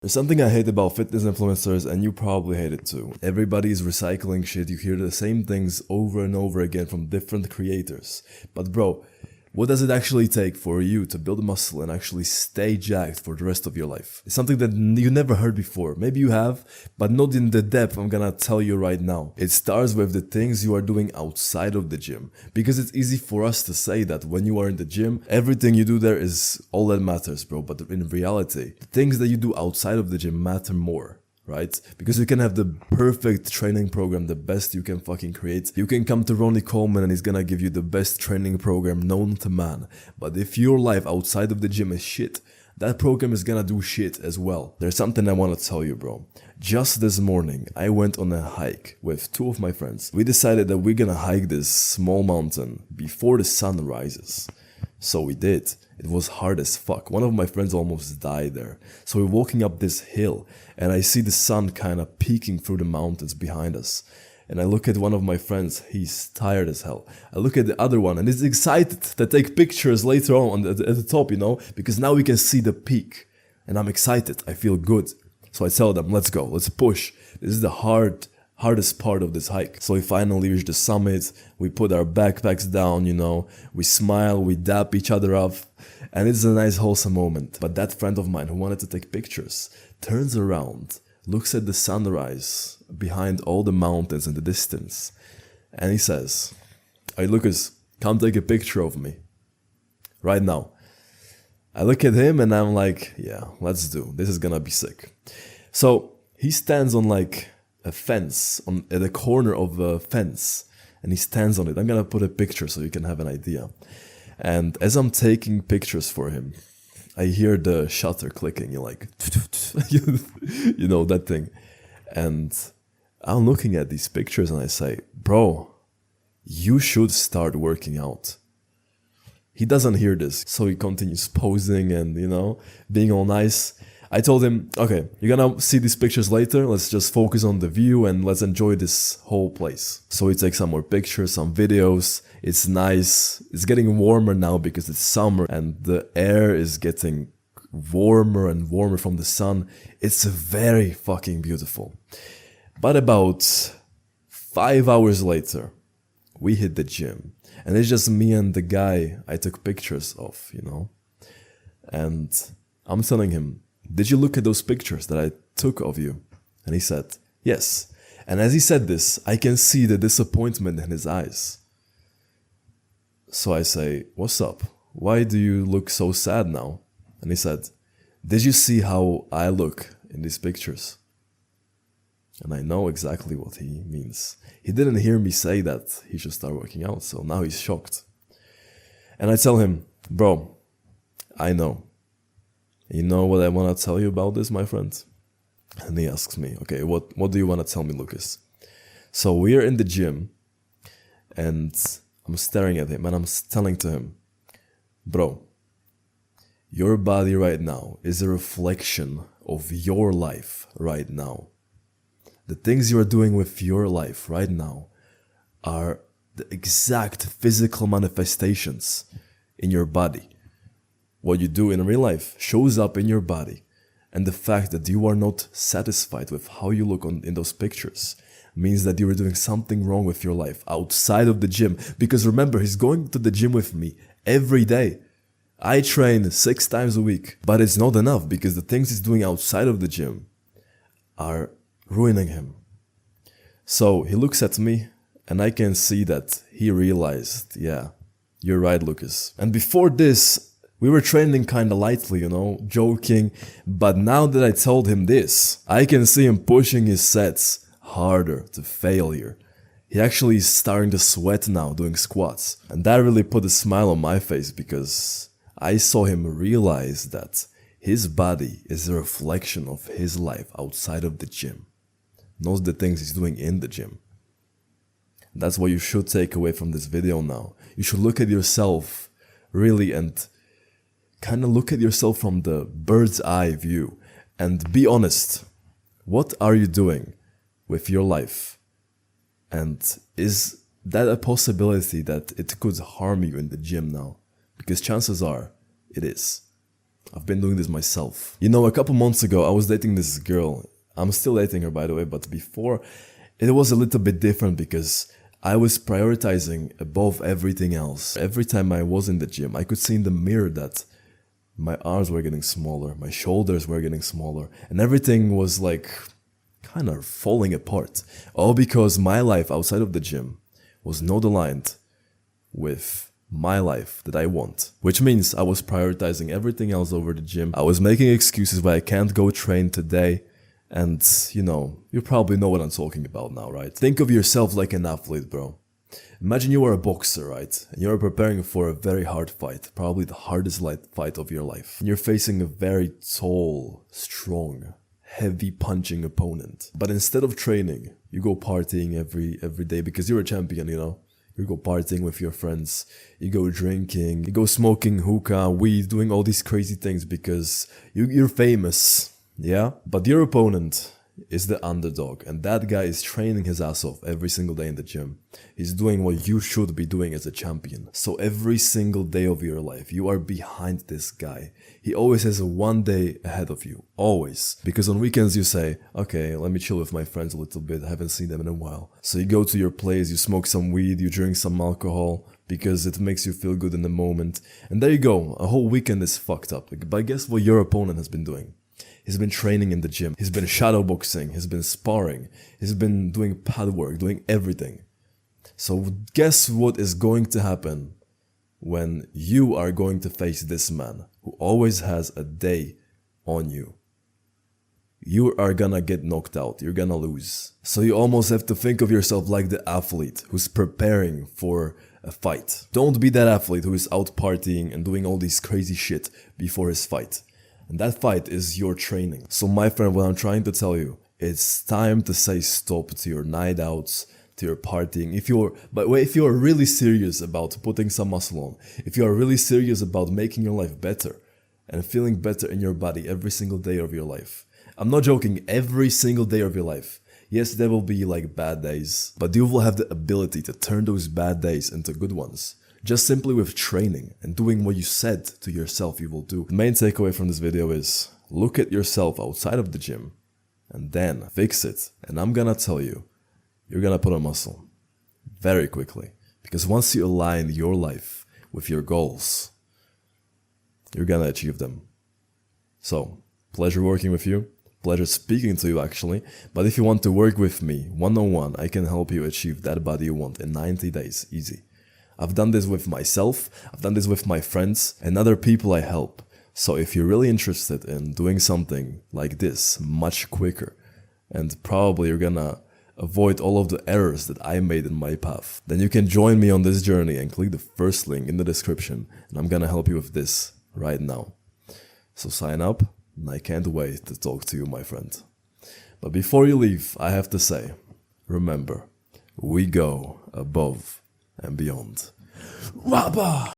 There's something I hate about fitness influencers, and you probably hate it too. Everybody's recycling shit, you hear the same things over and over again from different creators. But bro, what does it actually take for you to build muscle and actually stay jacked for the rest of your life? It's something that you never heard before. Maybe you have, but not in the depth I'm gonna tell you right now. It starts with the things you are doing outside of the gym. Because it's easy for us to say that when you are in the gym, everything you do there is all that matters, bro. But in reality, the things that you do outside of the gym matter more. Right? Because you can have the perfect training program, the best you can fucking create. You can come to Ronnie Coleman and he's gonna give you the best training program known to man. But if your life outside of the gym is shit, that program is gonna do shit as well. There's something I wanna tell you, bro. Just this morning, I went on a hike with two of my friends. We decided that we're gonna hike this small mountain before the sun rises. So we did. It was hard as fuck. One of my friends almost died there. So we're walking up this hill and I see the sun kind of peeking through the mountains behind us. And I look at one of my friends, he's tired as hell. I look at the other one and he's excited to take pictures later on at the top, you know, because now we can see the peak. And I'm excited, I feel good. So I tell them, let's go, let's push. This is the hardest part of this hike. So we finally reach the summit, we put our backpacks down, you know, we smile, we dap each other up, and it's a nice wholesome moment. But that friend of mine who wanted to take pictures turns around, looks at the sunrise behind all the mountains in the distance, and he says, "Hey Lucas, come take a picture of me right now." I look at him and I'm like, yeah, let's do, this is gonna be sick. So he stands on like a fence, at the corner of a fence, and he stands on it. I'm gonna put a picture so you can have an idea. And as I'm taking pictures for him, I hear the shutter clicking. You're like, you know, that thing. And I'm looking at these pictures and I say, bro, you should start working out. He doesn't hear this, so he continues posing and, you know, being all nice. I told him, okay, you're gonna see these pictures later, let's just focus on the view and let's enjoy this whole place. So we take some more pictures, some videos, it's nice, it's getting warmer now because it's summer and the air is getting warmer and warmer from the sun. It's very fucking beautiful. But about 5 hours later, we hit the gym and it's just me and the guy I took pictures of, you know. And I'm telling him, did you look at those pictures that I took of you? And he said, yes. And as he said this, I can see the disappointment in his eyes. So I say, what's up? Why do you look so sad now? And he said, did you see how I look in these pictures? And I know exactly what he means. He didn't hear me say that he should start working out, so now he's shocked. And I tell him, bro, I know. You know what I want to tell you about this, my friend? And he asks me, okay, what do you want to tell me, Lucas? So we're in the gym and I'm staring at him and I'm telling to him, bro, your body right now is a reflection of your life right now. The things you are doing with your life right now are the exact physical manifestations in your body. What you do in real life shows up in your body, and the fact that you are not satisfied with how you look in those pictures means that you are doing something wrong with your life outside of the gym. Because remember, he's going to the gym with me every day. I train 6 times a week, but it's not enough because the things he's doing outside of the gym are ruining him. So he looks at me and I can see that he realized, yeah, you're right, Lucas. And before this, we were training kinda lightly, you know, joking, but now that I told him this, I can see him pushing his sets harder to failure. He actually is starting to sweat now doing squats, and that really put a smile on my face because I saw him realize that his body is a reflection of his life outside of the gym, not the things he's doing in the gym. That's what you should take away from this video now. You should look at yourself really and kind of look at yourself from the bird's eye view and be honest. What are you doing with your life? And is that a possibility that it could harm you in the gym now? Because chances are it is. I've been doing this myself. You know, a couple months ago, I was dating this girl. I'm still dating her, by the way, but before, it was a little bit different because I was prioritizing above everything else. Every time I was in the gym, I could see in the mirror that my arms were getting smaller, my shoulders were getting smaller, and everything was like kind of falling apart. All because my life outside of the gym was not aligned with my life that I want. Which means I was prioritizing everything else over the gym. I was making excuses why I can't go train today. And, you know, you probably know what I'm talking about now, right? Think of yourself like an athlete, bro. Imagine you are a boxer, right? And you're preparing for a very hard fight, probably the hardest fight of your life. And you're facing a very tall, strong, heavy punching opponent. But instead of training, you go partying every day because you're a champion, you know? You go partying with your friends, you go drinking, you go smoking hookah, weed, doing all these crazy things because you're famous. Yeah, but your opponent is the underdog, and that guy is training his ass off every single day in the gym. He's doing what you should be doing as a champion. So every single day of your life, you are behind this guy. He always has a 1 day ahead of you, always. Because on weekends you say, okay, let me chill with my friends a little bit, I haven't seen them in a while. So you go to your place, you smoke some weed, you drink some alcohol, because it makes you feel good in the moment. And there you go, a whole weekend is fucked up. But guess what your opponent has been doing? He's been training in the gym, he's been shadowboxing, he's been sparring, he's been doing pad work, doing everything. So guess what is going to happen when you are going to face this man who always has a day on you? You are gonna get knocked out, you're gonna lose. So you almost have to think of yourself like the athlete who's preparing for a fight. Don't be that athlete who is out partying and doing all this crazy shit before his fight. And that fight is your training. So my friend, what I'm trying to tell you, it's time to say stop to your night outs, to your partying. If you're really serious about putting some muscle on, if you are really serious about making your life better and feeling better in your body every single day of your life. I'm not joking, every single day of your life. Yes, there will be like bad days, but you will have the ability to turn those bad days into good ones. Just simply with training and doing what you said to yourself you will do. The main takeaway from this video is look at yourself outside of the gym and then fix it. And I'm gonna tell you, you're gonna put on muscle very quickly. Because once you align your life with your goals, you're gonna achieve them. So, pleasure working with you. Pleasure speaking to you actually. But if you want to work with me one-on-one, I can help you achieve that body you want in 90 days, easy. I've done this with myself, I've done this with my friends and other people I help. So if you're really interested in doing something like this much quicker, and probably you're gonna avoid all of the errors that I made in my path, then you can join me on this journey and click the first link in the description, and I'm gonna help you with this right now. So sign up, and I can't wait to talk to you, my friend. But before you leave, I have to say, remember, we go above and beyond. Wabba!